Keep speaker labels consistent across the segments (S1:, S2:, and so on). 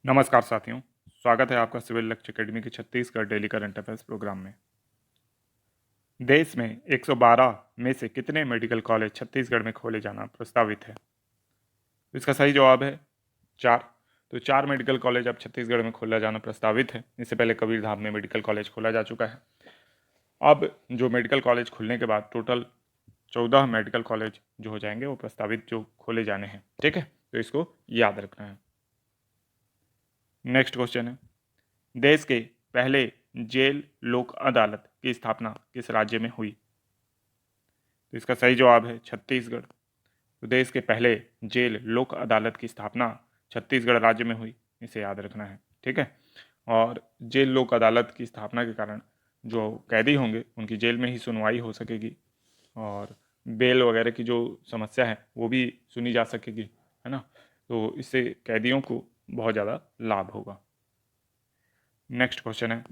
S1: नमस्कार साथियों, स्वागत है आपका सिविल लक्ष्य अकेडमी के Chhattisgarh daily current affairs programme में। देश में 112 में से कितने मेडिकल कॉलेज छत्तीसगढ़ में खोले जाना प्रस्तावित है? तो इसका सही जवाब है 4। तो 4 मेडिकल कॉलेज अब छत्तीसगढ़ में खोला जाना प्रस्तावित है। इससे पहले कबीरधाम में मेडिकल कॉलेज खोला जा चुका है। अब जो मेडिकल कॉलेज खुलने के बाद टोटल 14 मेडिकल कॉलेज जो हो जाएंगे वो प्रस्तावित जो खोले जाने हैं। ठीक है, तो इसको याद रखना है। नेक्स्ट क्वेश्चन है, देश के पहले जेल लोक अदालत की स्थापना किस राज्य में हुई? तो इसका सही जवाब है छत्तीसगढ़। तो देश के पहले जेल लोक अदालत की स्थापना छत्तीसगढ़ राज्य में हुई, इसे याद रखना है। ठीक है, और जेल लोक अदालत की स्थापना के कारण जो कैदी होंगे उनकी जेल में ही सुनवाई हो सकेगी और बेल वगैरह की जो समस्या है वो भी सुनी जा सकेगी, है ना। तो इससे कैदियों को बहुत ज़्यादा लाभ होगा। नेक्स्ट क्वेश्चन है,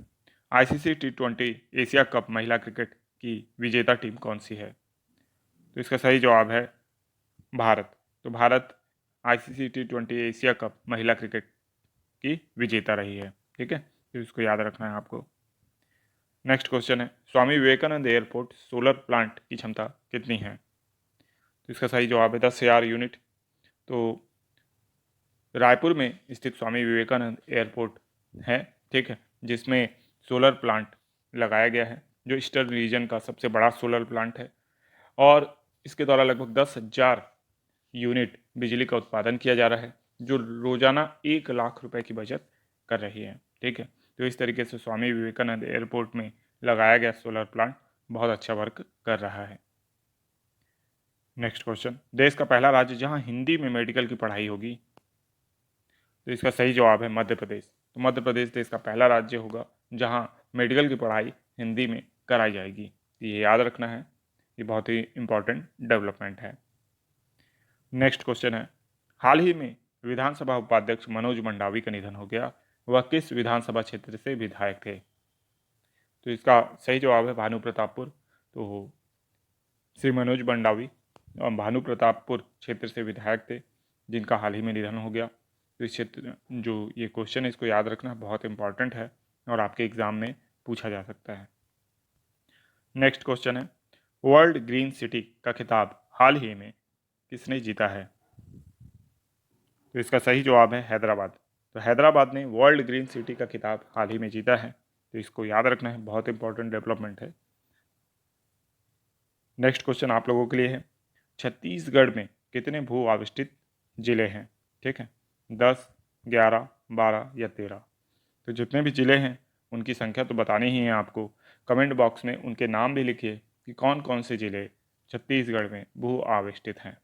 S1: आईसीसी T20 एशिया कप महिला क्रिकेट की विजेता टीम कौन सी है? तो इसका सही जवाब है भारत। तो Bharat ICC T20 Asia cup महिला क्रिकेट की विजेता रही है। ठीक है, तो इसको याद रखना है आपको। नेक्स्ट क्वेश्चन है, Swami Vivekananda airport solar plant की क्षमता कितनी है? तो इसका सही जवाब है 10,000 यूनिट। तो रायपुर में स्थित स्वामी विवेकानंद एयरपोर्ट है, ठीक है, जिसमें सोलर प्लांट लगाया गया है जो ईस्टर्न रीजन का सबसे बड़ा सोलर प्लांट है और इसके द्वारा लगभग 10,000 यूनिट बिजली का उत्पादन किया जा रहा है जो रोजाना 1 लाख रुपए की बचत कर रही है। ठीक है, तो इस तरीके से स्वामी विवेकानंद एयरपोर्ट में लगाया गया सोलर प्लांट बहुत अच्छा वर्क कर रहा है। नेक्स्ट क्वेश्चन, देश का पहला राज्य जहां हिंदी में मेडिकल की पढ़ाई होगी? तो इसका सही जवाब है मध्य प्रदेश। तो मध्य प्रदेश देश का पहला राज्य होगा जहां मेडिकल की पढ़ाई हिंदी में कराई जाएगी। तो ये याद रखना है, ये बहुत ही इंपॉर्टेंट डेवलपमेंट है। नेक्स्ट क्वेश्चन है, हाल ही में विधानसभा उपाध्यक्ष मनोज मंडावी का निधन हो गया, वह किस विधानसभा क्षेत्र से विधायक थे? तो इसका सही जवाब है भानु प्रतापपुर। तो श्री मनोज मंडावी भानु प्रतापपुर क्षेत्र से विधायक थे जिनका हाल ही में निधन हो गया। तो इस क्षेत्र जो ये क्वेश्चन है इसको याद रखना बहुत इंपॉर्टेंट है और आपके एग्जाम में पूछा जा सकता है। नेक्स्ट क्वेश्चन है, वर्ल्ड ग्रीन सिटी का खिताब हाल ही में किसने जीता है? तो इसका सही जवाब है हैदराबाद। तो हैदराबाद ने वर्ल्ड ग्रीन सिटी का खिताब हाल ही में जीता है। तो इसको याद रखना है, बहुत इंपॉर्टेंट डेवलपमेंट है। नेक्स्ट क्वेश्चन आप लोगों के लिए है, छत्तीसगढ़ में कितने भू आविष्टित जिले हैं? ठीक है, 10, 11, 12 या 13। तो जितने भी जिले हैं उनकी संख्या तो बतानी ही है आपको। कमेंट बॉक्स में उनके नाम भी लिखिए कि कौन कौन से जिले छत्तीसगढ़ में भू आविष्टित हैं।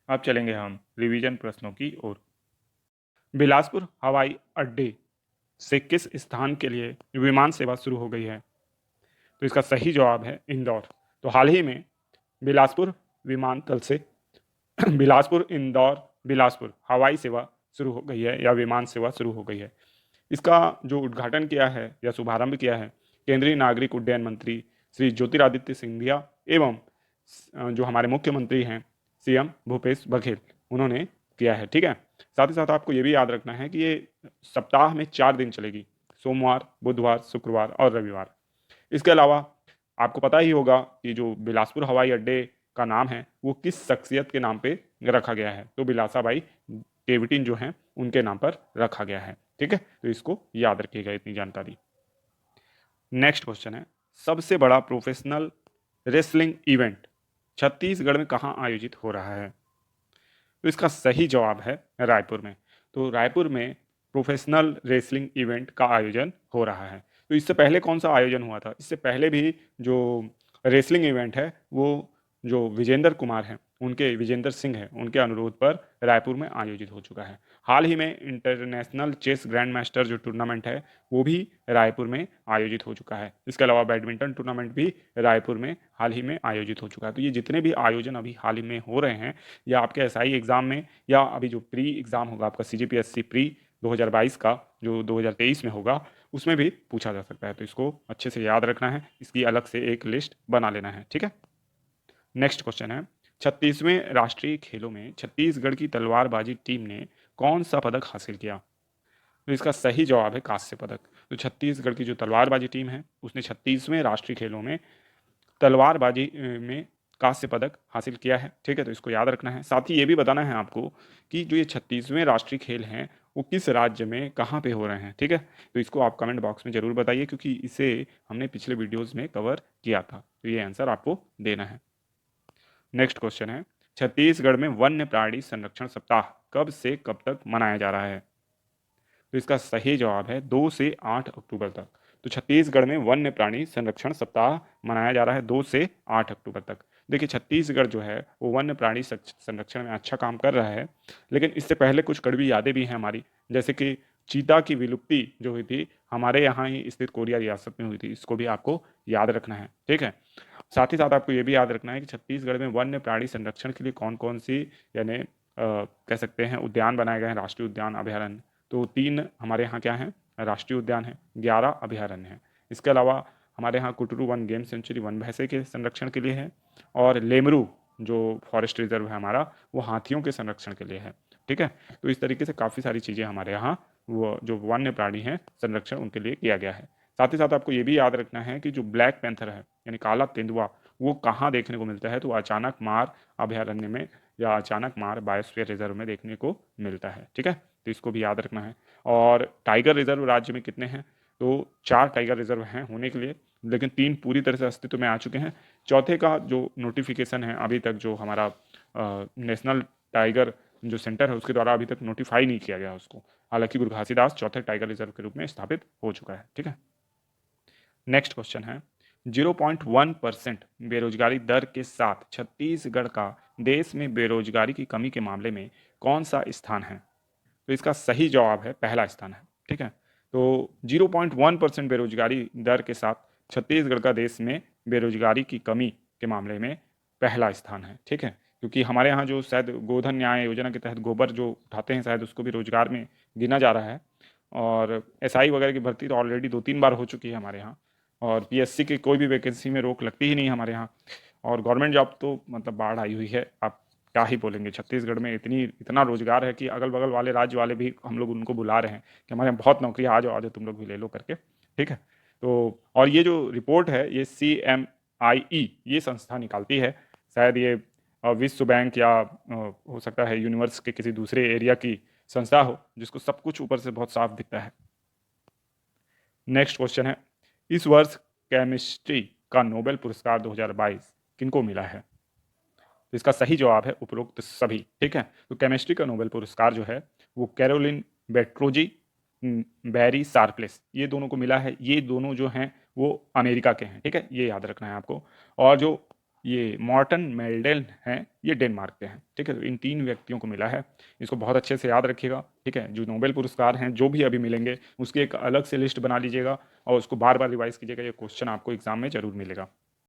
S1: अब चलेंगे हम रिवीजन प्रश्नों की ओर। बिलासपुर हवाई अड्डे से किस स्थान के लिए विमान सेवा शुरू हो गई है? तो इसका सही जवाब है इंदौर। तो हाल ही में बिलासपुर विमानतल से बिलासपुर इंदौर बिलासपुर हवाई सेवा शुरू हो गई है या विमान सेवा शुरू हो गई है। इसका जो उद्घाटन किया है या शुभारंभ किया है केंद्रीय नागरिक उड्डयन मंत्री श्री ज्योतिरादित्य सिंधिया एवं जो हमारे मुख्यमंत्री हैं सीएम भूपेश बघेल, उन्होंने किया है। ठीक है, साथ ही साथ आपको ये भी याद रखना है कि ये सप्ताह में 4 दिन चलेगी, सोमवार, बुधवार, शुक्रवार और रविवार। इसके अलावा आपको पता ही होगा कि जो बिलासपुर हवाई अड्डे का नाम है वो किस शख्सियत के नाम पे रखा गया है? तो बिलासाबाई केवटिन जो हैं उनके नाम पर रखा गया है। ठीक है, तो इसको याद रखिएगा इतनी जानकारी। नेक्स्ट क्वेश्चन है, सबसे बड़ा प्रोफेशनल रेसलिंग इवेंट छत्तीसगढ़ में कहाँ आयोजित हो रहा है? तो इसका सही जवाब है रायपुर में। तो रायपुर में प्रोफेशनल रेसलिंग इवेंट का आयोजन हो रहा है। तो इससे पहले कौन सा आयोजन हुआ था? इससे पहले भी जो रेसलिंग इवेंट है वो जो विजेंद्र कुमार हैं उनके विजेंद्र सिंह हैं उनके अनुरोध पर रायपुर में आयोजित हो चुका है। हाल ही में इंटरनेशनल चेस ग्रैंड मास्टर जो टूर्नामेंट है वो भी रायपुर में आयोजित हो चुका है। इसके अलावा बैडमिंटन टूर्नामेंट भी रायपुर में हाल ही में आयोजित हो चुका है। तो ये जितने भी आयोजन अभी हाल ही में हो रहे हैं या आपके एसआई एग्ज़ाम में या अभी जो प्री एग्ज़ाम होगा आपका सीजीपीएससी प्री 2022 का जो 2023 में होगा उसमें भी पूछा जा सकता है। तो इसको अच्छे से याद रखना है, इसकी अलग से एक लिस्ट बना लेना है। ठीक है, नेक्स्ट क्वेश्चन है, 36वें राष्ट्रीय खेलों में छत्तीसगढ़ की तलवारबाजी टीम ने कौन सा पदक हासिल किया? तो इसका सही जवाब है कांस्य पदक। तो छत्तीसगढ़ की जो तलवारबाजी टीम है उसने 36वें राष्ट्रीय खेलों में तलवारबाजी में कांस्य पदक हासिल किया है। ठीक है, तो इसको याद रखना है। साथ ही ये भी बताना है आपको कि जो ये 36वें राष्ट्रीय खेल हैं वो किस राज्य में कहाँ पे हो रहे हैं। ठीक है, तो इसको आप कमेंट बॉक्स में ज़रूर बताइए, क्योंकि इसे हमने पिछले वीडियोज़ में कवर किया था। तो ये आंसर आपको देना है। नेक्स्ट क्वेश्चन है, छत्तीसगढ़ में वन्य प्राणी संरक्षण सप्ताह कब से कब तक मनाया जा रहा है? तो इसका सही जवाब है 2 से 8 अक्टूबर तक। तो छत्तीसगढ़ में वन्य प्राणी संरक्षण सप्ताह मनाया जा रहा है 2 से 8 अक्टूबर तक। देखिए छत्तीसगढ़ जो है वो वन्य प्राणी संरक्षण में अच्छा काम कर रहा है, लेकिन इससे पहले कुछ कड़वी यादें भी हैं हमारी, जैसे कि चीता की विलुप्ति जो हुई थी हमारे यहाँ ही स्थित कोरिया रियासत में हुई थी। इसको भी आपको याद रखना है। ठीक है, साथ ही साथ आपको ये भी याद रखना है कि छत्तीसगढ़ में वन्य प्राणी संरक्षण के लिए कौन कौन सी यानी कह सकते हैं उद्यान बनाए गए हैं, राष्ट्रीय उद्यान, अभयारण्य। तो 3 हमारे यहाँ क्या हैं, राष्ट्रीय उद्यान है, 11 अभयारण्य हैं। इसके अलावा हमारे यहाँ Kutru one game sanctuary one भैंसे के संरक्षण के लिए है, और लेमरू जो फॉरेस्ट रिजर्व है हमारा वो हाथियों के संरक्षण के लिए है। ठीक है, तो इस तरीके से काफ़ी सारी चीज़ें हमारे यहाँ वो जो वन्य प्राणी हैं संरक्षण उनके लिए किया गया है। साथ ही साथ आपको ये भी याद रखना है कि जो ब्लैक पैंथर है यानी काला तेंदुआ वो कहाँ देखने को मिलता है, तो अचानक मार अभयारण्य में या अचानक मार बायोस्फीयर रिजर्व में देखने को मिलता है। ठीक है, तो इसको भी याद रखना है। और टाइगर रिजर्व राज्य में कितने हैं, तो 4 टाइगर रिजर्व हैं होने के लिए, लेकिन 3 पूरी तरह से अस्तित्व में आ चुके हैं। चौथे का जो नोटिफिकेशन है अभी तक जो हमारा नेशनल टाइगर जो सेंटर है उसके द्वारा अभी तक नोटिफाई नहीं किया गया उसको। हालांकि गुरु घासीदास चौथे टाइगर रिजर्व के रूप में स्थापित हो चुका है। ठीक है, नेक्स्ट क्वेश्चन है, 0.1% बेरोजगारी दर के साथ छत्तीसगढ़ का देश में बेरोजगारी की कमी के मामले में कौन सा स्थान है? तो इसका सही जवाब है पहला स्थान है। ठीक है, तो 0.1% बेरोजगारी दर के साथ छत्तीसगढ़ का देश में बेरोजगारी की कमी के मामले में पहला स्थान है। ठीक है, क्योंकि हमारे यहाँ जो शायद गोधन न्याय योजना के तहत गोबर जो उठाते हैं शायद उसको भी रोजगार में गिना जा रहा है, और एसआई वगैरह की भर्ती तो ऑलरेडी 2-3 बार हो चुकी है हमारे यहाँ, और पीएससी की कोई भी वैकेंसी में रोक लगती ही नहीं हमारे यहाँ, और गवर्नमेंट जॉब तो मतलब बाढ़ आई हुई है। आप क्या ही बोलेंगे, छत्तीसगढ़ में इतना रोजगार है कि अगल बगल वाले राज्य वाले भी हम लोग उनको बुला रहे हैं कि हमारे यहाँ बहुत नौकरी, आ जाओ तुम लोग भी ले लो करके। ठीक है, तो और ये जो रिपोर्ट है ये CMIE ये संस्था निकालती है, शायद ये विश्व बैंक या हो सकता है यूनिवर्स के किसी दूसरे एरिया की संस्था हो जिसको सब कुछ ऊपर से बहुत साफ दिखता है। नेक्स्ट क्वेश्चन है, इस वर्ष केमिस्ट्री का नोबेल पुरस्कार 2022 किनको मिला है? तो इसका सही जवाब है उपरोक्त सभी। ठीक है, तो केमिस्ट्री का नोबेल पुरस्कार जो है वो कैरोलिन बेट्रोजी, बैरी सार्प्लेस, ये दोनों को मिला है। ये दोनों जो हैं वो अमेरिका के हैं। ठीक है, ये याद रखना है आपको। और जो ये मॉर्टन मेल्डेल हैं ये डेनमार्क के हैं। ठीक है, तो इन 3 व्यक्तियों को मिला है, इसको बहुत अच्छे से याद रखिएगा। ठीक है, जो नोबेल पुरस्कार हैं जो भी अभी मिलेंगे उसकी एक अलग से लिस्ट बना लीजिएगा और उसको बार बार रिवाइज कीजिएगा, ये क्वेश्चन आपको एग्जाम में जरूर मिलेगा।